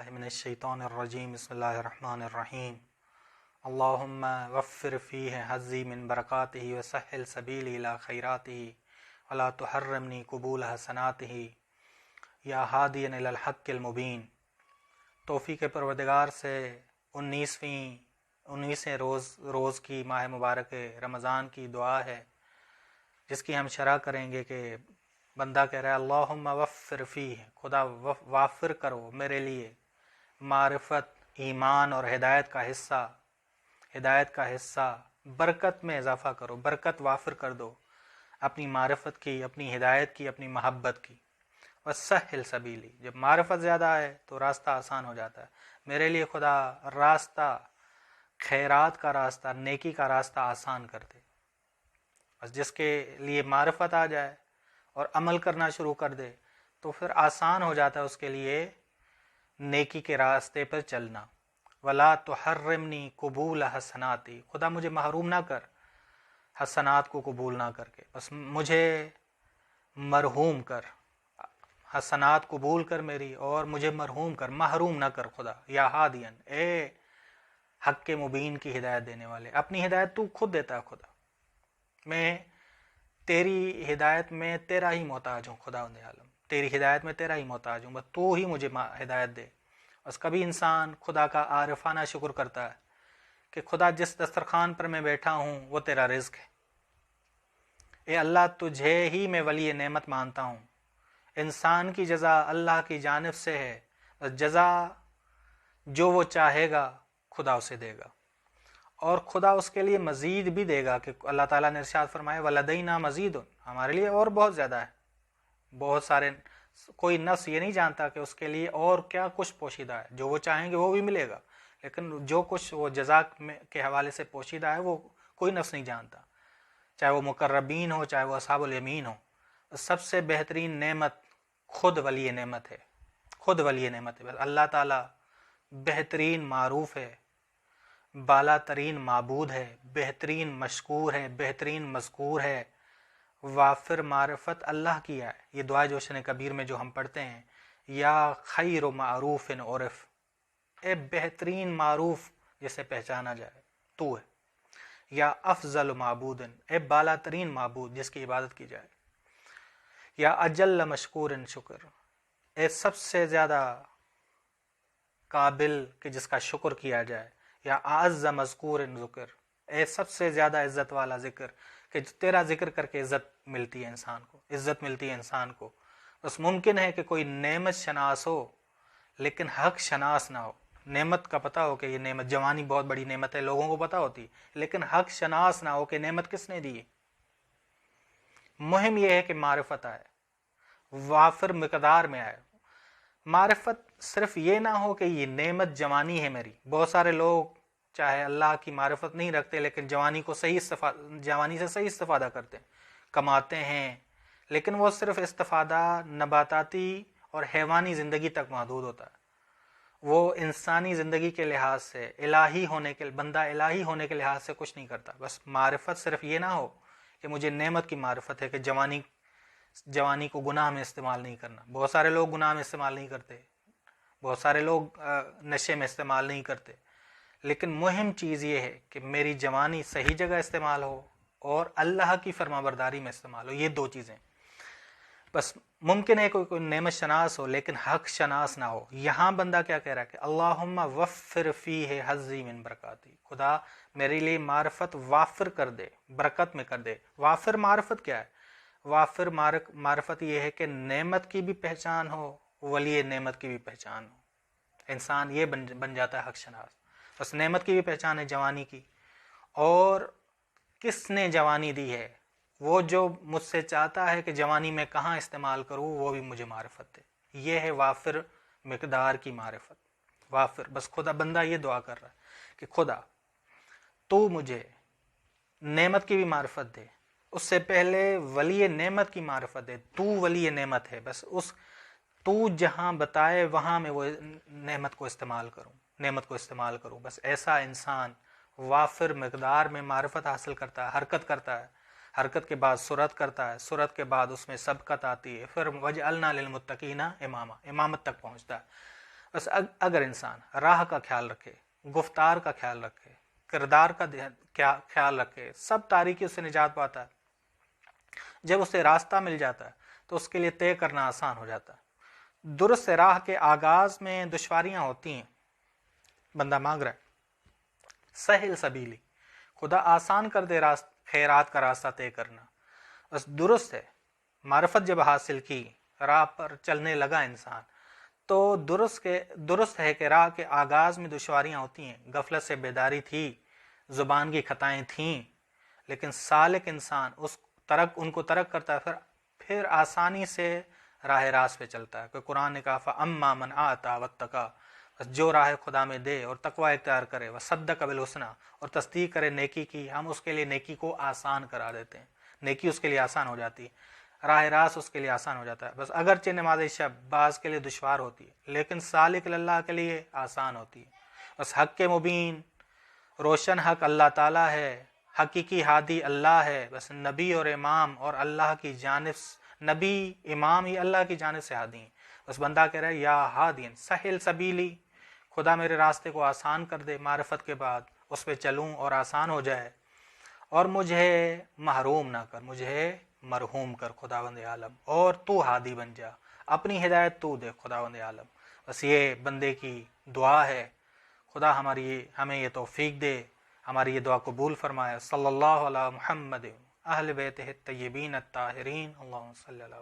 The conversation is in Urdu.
من الشیطان الرجیم بسم اللہ الرحمن الرحیم اللہم وفر فیہ حظی من برکاتہ وسہل سبیلی الی خیراتہ ولا تحرمنی قبول حسناتہ یا ہادیا الی الحق المبین۔ توفیق پروردگار سے 19ویں روز کی ماہ مبارک رمضان کی دعا ہے، جس کی ہم شرح کریں گے کہ بندہ کہہ رہا ہے اللہم وفر فیہ، خدا وافر کرو میرے لیے معرفت، ایمان اور ہدایت کا حصہ برکت میں اضافہ کرو، برکت وافر کر دو اپنی معرفت کی، اپنی ہدایت کی، اپنی محبت کی۔ وسہل سبیلی، جب معرفت زیادہ ہے تو راستہ آسان ہو جاتا ہے۔ میرے لیے خدا راستہ، خیرات کا راستہ، نیکی کا راستہ آسان کر دے۔ بس جس کے لیے معرفت آ جائے اور عمل کرنا شروع کر دے تو پھر آسان ہو جاتا ہے اس کے لیے نیکی کے راستے پر چلنا۔ ولا تحرمنی قبول حسناتی، خدا مجھے محروم نہ کر حسنات کو قبول نہ کر کے، بس مجھے مرحوم کر، حسنات قبول کر میری اور مجھے مرحوم کر، محروم نہ کر خدا۔ یا ہادین، اے حق کے مبین کی ہدایت دینے والے، اپنی ہدایت تو خود دیتا ہے خدا، میں تیری ہدایت میں تیرا ہی محتاج ہوں، خدا عالم تیری ہدایت میں تیرا ہی محتاج ہوں، بس تو ہی مجھے ہدایت دے۔ بس کبھی انسان خدا کا عارفانہ شکر کرتا ہے کہ خدا جس دسترخوان پر میں بیٹھا ہوں وہ تیرا رزق ہے، اے اللہ تجھے ہی میں ولی نعمت مانتا ہوں۔ انسان کی جزا اللہ کی جانب سے ہے، بس جزا جو وہ چاہے گا خدا اسے دے گا، اور خدا اس کے لیے مزید بھی دے گا، کہ اللہ تعالیٰ نے ارشاد فرمایا وَلَدَيْنَا مَزِيدٌ، ہمارے لیے اور بہت زیادہ ہے، بہت سارے، کوئی نفس یہ نہیں جانتا کہ اس کے لیے اور کیا کچھ پوشیدہ ہے، جو وہ چاہیں گے وہ بھی ملے گا، لیکن جو کچھ وہ جزا کے حوالے سے پوشیدہ ہے وہ کوئی نفس نہیں جانتا، چاہے وہ مقربین ہو چاہے وہ اصحاب الیمین ہو۔ سب سے بہترین نعمت خود ولی نعمت ہے، خود ولی نعمت ہے۔ بس اللہ تعالیٰ بہترین معروف ہے، بالا ترین معبود ہے، بہترین مشکور ہے، بہترین مذکور ہے، وافر معرفت اللہ کی ہے۔ یہ دعا جوشن کبیر میں جو ہم پڑھتے ہیں، یا خیر و معروف عرف، اے بہترین معروف جسے پہچانا جائے تو ہے، یا افضل معبود، اے بالا ترین معبود جس کی عبادت کی جائے، یا اجل مشکور شکر، اے سب سے زیادہ قابل کہ جس کا شکر کیا جائے، یا اعز مذکور ذکر، اے سب سے زیادہ عزت والا ذکر کہ تیرا ذکر کر کے عزت ملتی ہے انسان کو، عزت ملتی ہے انسان کو۔ بس ممکن ہے کہ کوئی نعمت شناس ہو لیکن حق شناس نہ ہو، نعمت کا پتہ ہو کہ یہ نعمت، جوانی بہت بڑی نعمت ہے، لوگوں کو پتہ ہوتی، لیکن حق شناس نہ ہو کہ نعمت کس نے دی۔ مہم یہ ہے کہ معرفت آئے، وافر مقدار میں آئے۔ معرفت صرف یہ نہ ہو کہ یہ نعمت جوانی ہے میری، بہت سارے لوگ چاہے اللہ کی معرفت نہیں رکھتے لیکن جوانی سے صحیح استفادہ کرتے ہیں، کماتے ہیں، لیکن وہ صرف استفادہ نباتاتی اور حیوانی زندگی تک محدود ہوتا ہے، وہ انسانی زندگی کے لحاظ سے، بندہ الہی ہونے کے لحاظ سے کچھ نہیں کرتا۔ بس معرفت صرف یہ نہ ہو کہ مجھے نعمت کی معرفت ہے کہ جوانی کو گناہ میں استعمال نہیں کرنا، بہت سارے لوگ گناہ میں استعمال نہیں کرتے، بہت سارے لوگ نشے میں استعمال نہیں کرتے، لیکن مہم چیز یہ ہے کہ میری جوانی صحیح جگہ استعمال ہو اور اللہ کی فرما برداری میں استعمال ہو، یہ دو چیزیں۔ بس ممکن ہے کوئی نعمت شناس ہو لیکن حق شناس نہ ہو۔ یہاں بندہ کیا کہہ رہا ہے کہ اللہم وفر فیہ حظی من برکاتی، خدا میرے لیے معرفت وافر کر دے، برکت میں کر دے۔ وافر معرفت کیا ہے؟ وافر معرفت یہ ہے کہ نعمت کی بھی پہچان ہو، ولی نعمت کی بھی پہچان ہو، انسان یہ بن جاتا ہے حق شناس۔ بس نعمت کی بھی پہچان ہے جوانی کی، اور کس نے جوانی دی ہے، وہ جو مجھ سے چاہتا ہے کہ جوانی میں کہاں استعمال کروں وہ بھی مجھے معرفت دے، یہ ہے وافر مقدار کی معرفت۔ وافر، بس خدا بندہ یہ دعا کر رہا ہے کہ خدا تو مجھے نعمت کی بھی معرفت دے، اس سے پہلے ولی نعمت کی معرفت دے، تو ولی نعمت ہے، بس تو جہاں بتائے وہاں میں وہ نعمت کو استعمال کروں، بس ایسا انسان وافر مقدار میں معرفت حاصل کرتا ہے، حرکت کرتا ہے، حرکت کے بعد سرعت کرتا ہے، سرعت کے بعد اس میں سبقت آتی ہے، پھر وجعلنا للمتقین اماما، امامت تک پہنچتا ہے۔ بس اگر انسان راہ کا خیال رکھے، گفتار کا خیال رکھے، کردار کا خیال رکھے، سب تاریکیوں سے نجات پاتا ہے۔ جب اسے راستہ مل جاتا ہے تو اس کے لیے طے کرنا آسان ہو جاتا ہے۔ درست راہ کے آغاز میں دشواریاں ہوتی ہیں، بندہ مانگ رہا ہے سہل سبیلی، خدا آسان کر دے خیرات کا راستہ طے کرنا۔ بس درست ہے، معرفت جب حاصل کی، راہ پر چلنے لگا انسان، تو درست ہے کہ راہ کے آغاز میں دشواریاں ہوتی ہیں، غفلت سے بیداری تھی، زبان کی خطائیں تھیں، لیکن سالک انسان ان کو ترک کرتا ہے، پھر آسانی سے راہ راست پہ چلتا ہے۔ کہ قرآن نے کہا فَأَمَّا مَنْ آتَى وَاتَّقَى، بس جو راہ خدا میں دے اور تقوی اختیار کرے، وَصَدَّقَ بِالْحُسْنَى، اور تصدیق کرے نیکی کی، ہم اس کے لیے نیکی کو آسان کرا دیتے ہیں، نیکی اس کے لیے آسان ہو جاتی ہے، راہ راست اس کے لیے آسان ہو جاتا ہے۔ بس اگرچہ نماز شب بعض کے لیے دشوار ہوتی ہے، لیکن سالک اللہ کے لیے آسان ہوتی ہے۔ بس حق کے مبین، روشن حق اللہ تعالیٰ ہے، حقیقی ہادی اللہ ہے، بس نبی اور امام اور اللہ کی جانب، نبی امام ہی اللہ کی جانب سے ہادی ہیں۔ بس بندہ کہہ رہا ہے یا ہادین سہل سبیلی، خدا میرے راستے کو آسان کر دے، معرفت کے بعد اس پہ چلوں اور آسان ہو جائے، اور مجھے محروم نہ کر، مجھے مرحوم کر خداوند عالم، اور تو ہادی بن جا، اپنی ہدایت تو دے خداوند عالم۔ بس یہ بندے کی دعا ہے، خدا ہمیں یہ توفیق دے، ہماری یہ دعا قبول فرمائے۔ صلی اللہ علی محمد اہل بیتہ الطیبین الطاہرین، اللہم صلی اللہ